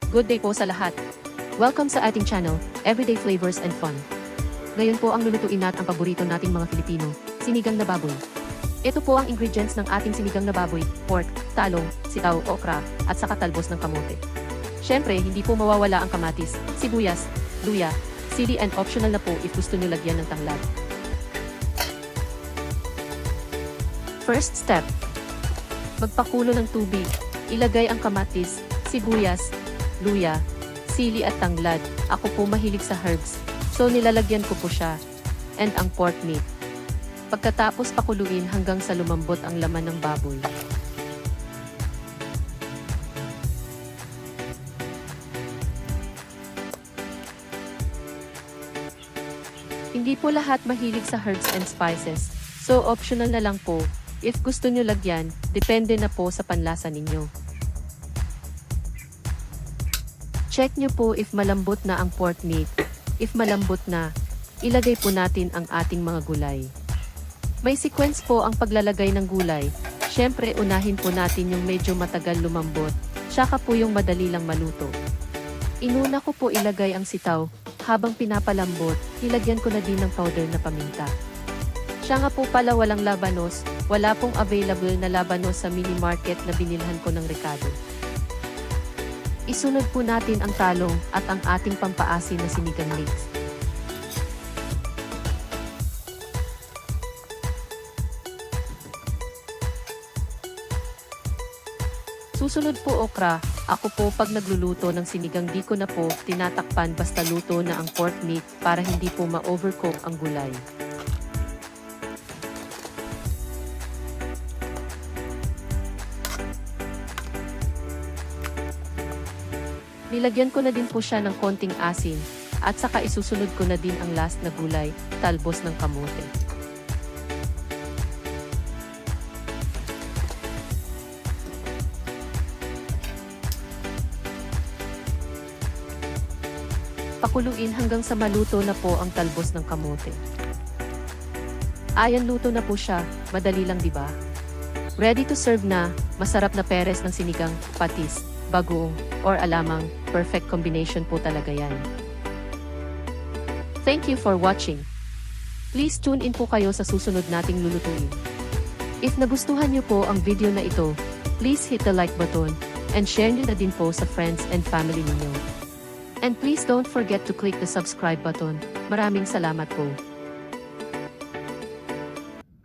Good day po sa lahat. Welcome sa ating channel, Everyday Flavors and Fun. Ngayon po ang lulutuin natin ang paborito nating mga Filipino, sinigang na baboy. Ito po ang ingredients ng ating sinigang na baboy, pork, talong, sitaw, okra, at saka talbos ng kamote. Syempre, hindi po mawawala ang kamatis, sibuyas, luya, sili and optional na po if gusto nyo lagyan ng tanglad. First step. Magpakulo ng tubig. Ilagay ang kamatis, sibuyas, luya, sili at tanglad. Ako po mahilig sa herbs, so nilalagyan ko po siya. And ang pork meat. Pagkatapos pakuluin hanggang sa lumambot ang laman ng baboy. Hindi po lahat mahilig sa herbs and spices, so optional na lang po. If gusto nyo lagyan, depende na po sa panlasa ninyo. Check nyo po if malambot na ang pork meat. If malambot na, ilagay po natin ang ating mga gulay. May sequence po ang paglalagay ng gulay. Syempre, unahin po natin yung medyo matagal lumambot, tsaka po yung madali lang maluto. Inuna ko po ilagay ang sitaw, habang pinapalambot, ilagyan ko na din ng powder na paminta. Siya nga po pala walang labanos, wala pong available na labanos sa mini market na binilhan ko ng rekado. Isunod po natin ang talong at ang ating pampaasin na sinigang mix. Susunod po okra. Ako po pag nagluluto ng sinigang di ko na po tinatakpan basta luto na ang pork meat para hindi po ma-overcook ang gulay. Nilagyan ko na din po siya ng konting asin, at saka isusunod ko na din ang last na gulay, talbos ng kamote. Pakuluin hanggang sa maluto na po ang talbos ng kamote. Ayan, luto na po siya, madali lang diba? Ready to serve na, masarap na peres ng sinigang, patis, bagoong, or alamang, perfect combination po talaga yan. Thank you for watching. Please tune in po kayo sa susunod nating lulutuin. If nagustuhan niyo po ang video na ito, please hit the like button, and share niyo na din po sa friends and family ninyo. And please don't forget to click the subscribe button. Maraming salamat po.